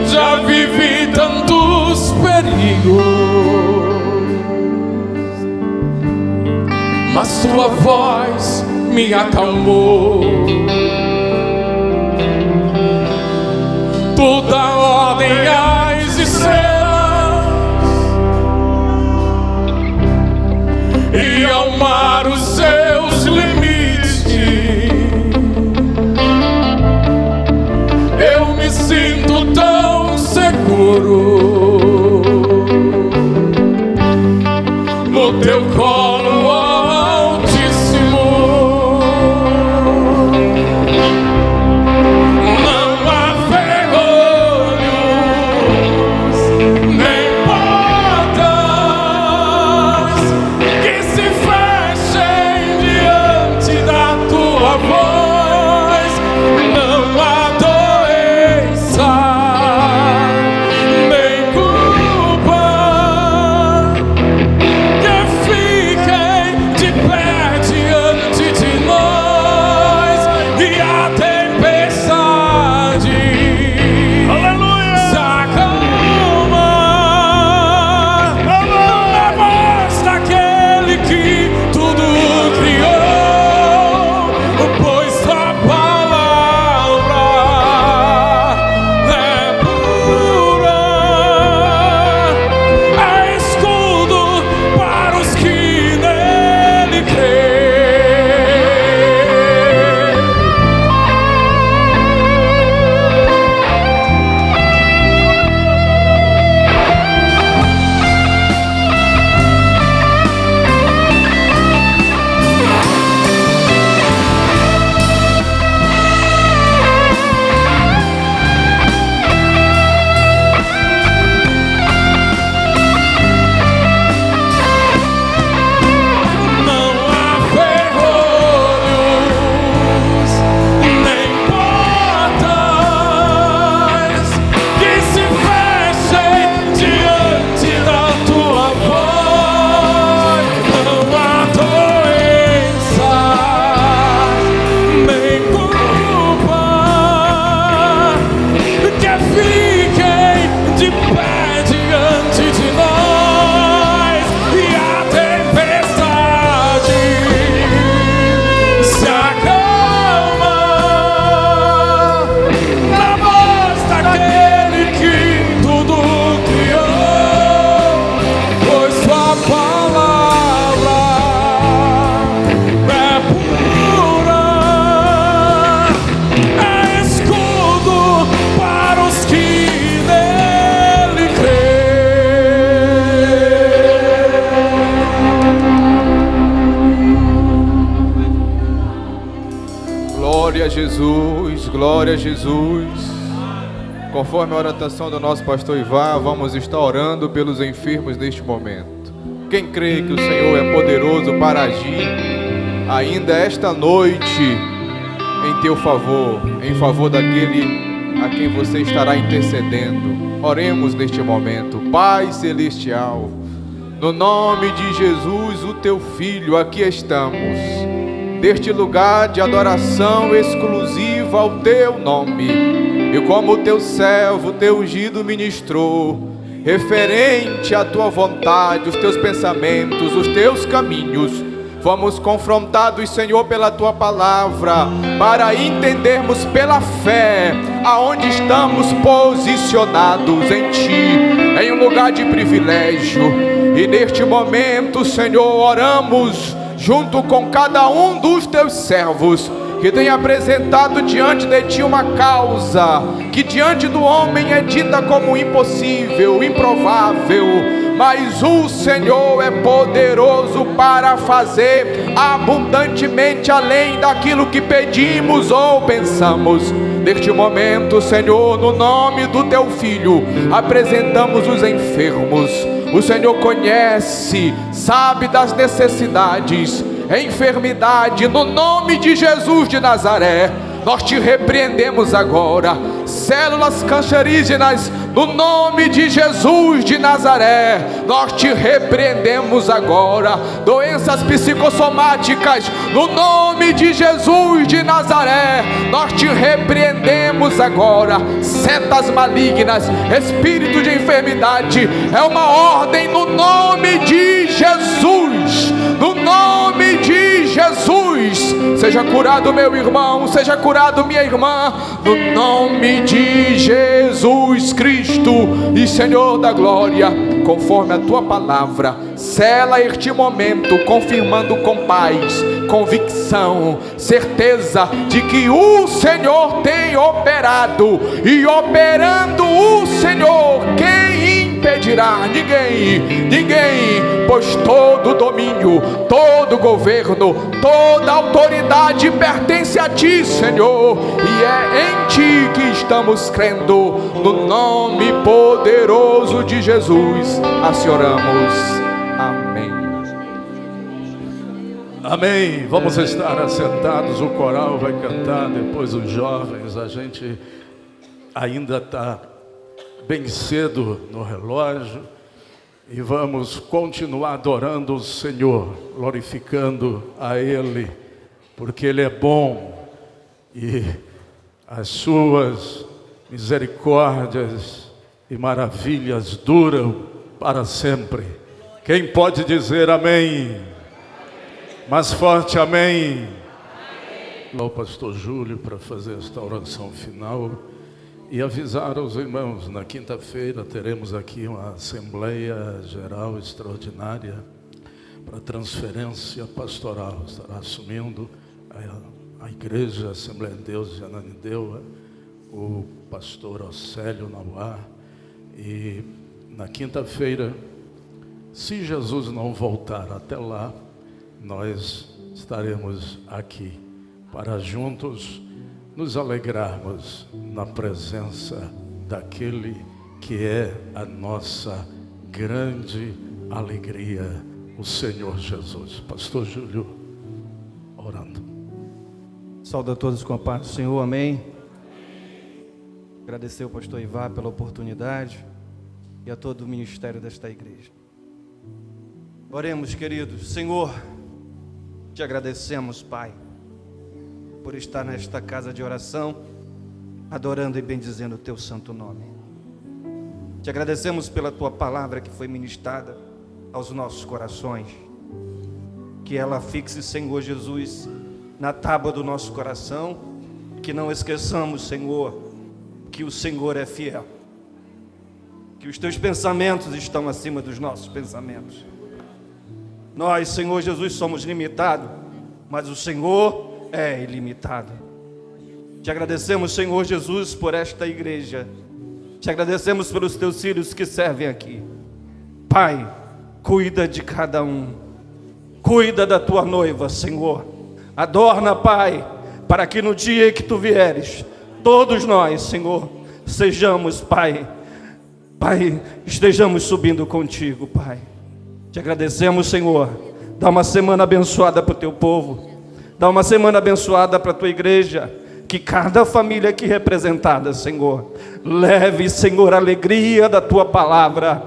Speaker 5: Já vivi tantos perigos, mas tua voz me acalmou. Tu dá ordem às estrelas e ao mar os seus limites. Eu me sinto tão seguro no teu colo altíssimo. Não há ferrolhos nem portas que se fechem diante da tua voz. Não há doença nem culpa que fiquem de pé diante de nós. E a tempestade, aleluia, se acalma na voz daquele que tudo criou, pois tua palavra é pura, é escudo para os que nele creem. Não há ferrolhos nem portas que se fechem diante da tua voz. Não há doença nem culpa que fiquem de pé diante de nós. E a tempestade se acalma na voz daquele que tudo criou, pois sua palavra é pura, é escudo para os que nele creem.
Speaker 7: Glória a Jesus, glória a Jesus. Conforme a orientação do nosso pastor Ivan, vamos estar orando pelos enfermos neste momento. Quem crê que o Senhor é poderoso para agir ainda esta noite em teu favor, em favor daquele a quem você estará intercedendo, oremos neste momento. Pai Celestial, no nome de Jesus, o teu Filho, aqui estamos, deste lugar de adoração exclusiva ao teu nome. E como o teu servo, teu ungido ministrou, referente à tua vontade, os teus pensamentos, os teus caminhos. Fomos confrontados, Senhor, pela tua palavra, para entendermos pela fé aonde estamos posicionados em ti, em um lugar de privilégio. E neste momento, Senhor, oramos junto com cada um dos teus servos que tem apresentado diante de ti uma causa que diante do homem é dita como impossível, improvável, mas o Senhor é poderoso para fazer abundantemente além daquilo que pedimos ou pensamos. Neste momento, Senhor, no nome do teu Filho, apresentamos os enfermos. O Senhor conhece, sabe das necessidades, enfermidade. No nome de Jesus de Nazaré, nós te repreendemos agora. Células cancerígenas, no nome de Jesus de Nazaré, nós te repreendemos agora. Doenças psicossomáticas, no nome de Jesus de Nazaré, nós te repreendemos agora. Setas malignas, espírito de enfermidade, é uma ordem no nome de Jesus. No nome de Jesus, seja curado meu irmão, seja curado minha irmã, no nome de Jesus Cristo e Senhor da glória, conforme a tua palavra. Sela este momento, confirmando com paz, convicção, certeza de que o Senhor tem operado, e operando o Senhor, quem impedirá? Ninguém, pois todo domínio, todo governo, toda autoridade pertence a ti, Senhor, e é em ti que estamos crendo. No nome poderoso de Jesus assim oramos. Amém.
Speaker 6: Amém. Vamos estar assentados, o coral vai cantar, depois os jovens. A gente ainda está bem cedo no relógio e vamos continuar adorando o Senhor, glorificando a Ele, porque Ele é bom e as suas misericórdias e maravilhas duram para sempre. Quem pode dizer amém? Mais forte, amém. Ao pastor Júlio para fazer esta oração final e avisar aos irmãos, na quinta-feira teremos aqui uma Assembleia Geral Extraordinária para transferência pastoral. Estará assumindo a Igreja Assembleia de Deus de Ananindeua o pastor Océlio Nauá. E na quinta-feira, se Jesus não voltar até lá, nós estaremos aqui para juntos nos alegrarmos na presença daquele que é a nossa grande alegria, o Senhor Jesus. Pastor Júlio, orando.
Speaker 8: Saúdo a todos com a paz do Senhor, amém. Agradecer ao pastor Ivá pela oportunidade e a todo o ministério desta igreja. Oremos, queridos. Senhor, te agradecemos, Pai, por estar nesta casa de oração, adorando e bendizendo o teu santo nome. Te agradecemos pela tua palavra que foi ministrada aos nossos corações. Que ela fixe, Senhor Jesus, na tábua do nosso coração, que não esqueçamos, Senhor, que o Senhor é fiel, que os teus pensamentos estão acima dos nossos pensamentos. Nós, Senhor Jesus, somos limitados, mas o Senhor é ilimitado. Te agradecemos, Senhor Jesus, por esta igreja. Te agradecemos pelos teus filhos que servem aqui. Pai, cuida de cada um. Cuida da tua noiva, Senhor. Adorna, Pai, para que no dia que tu vieres, todos nós, Senhor, sejamos, Pai, estejamos subindo contigo, Pai. Te agradecemos, Senhor. Dá uma semana abençoada para o teu povo. Dá uma semana abençoada para a tua igreja. Que cada família aqui representada, Senhor, leve, Senhor, a alegria da tua palavra.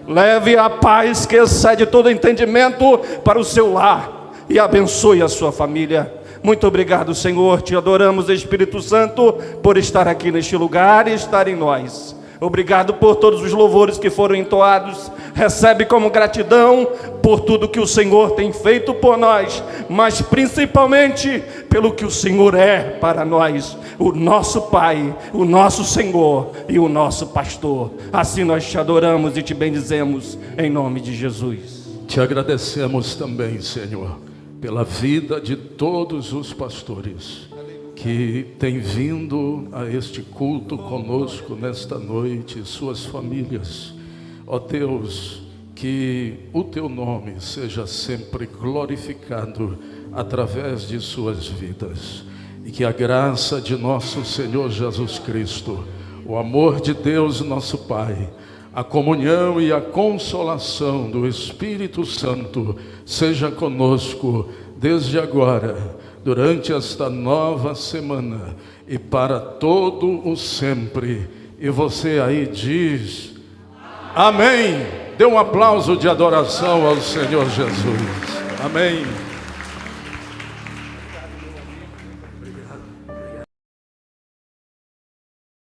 Speaker 8: Leve a paz que excede todo entendimento para o seu lar. E abençoe a sua família. Muito obrigado, Senhor. Te adoramos, Espírito Santo, por estar aqui neste lugar e estar em nós. Obrigado por todos os louvores que foram entoados. Recebe como gratidão por tudo que o Senhor tem feito por nós, mas principalmente pelo que o Senhor é para nós, o nosso Pai, o nosso Senhor e o nosso pastor. Assim nós te adoramos e te bendizemos em nome de Jesus.
Speaker 6: Te agradecemos também, Senhor, pela vida de todos os pastores que têm vindo a este culto conosco nesta noite, suas famílias. Ó Deus, que o Teu nome seja sempre glorificado através de suas vidas, e que a graça de nosso Senhor Jesus Cristo, o amor de Deus nosso Pai, a comunhão e a consolação do Espírito Santo seja conosco desde agora, durante esta nova semana e para todo o sempre. E você aí diz amém. Dê um aplauso de adoração ao Senhor Jesus. Amém.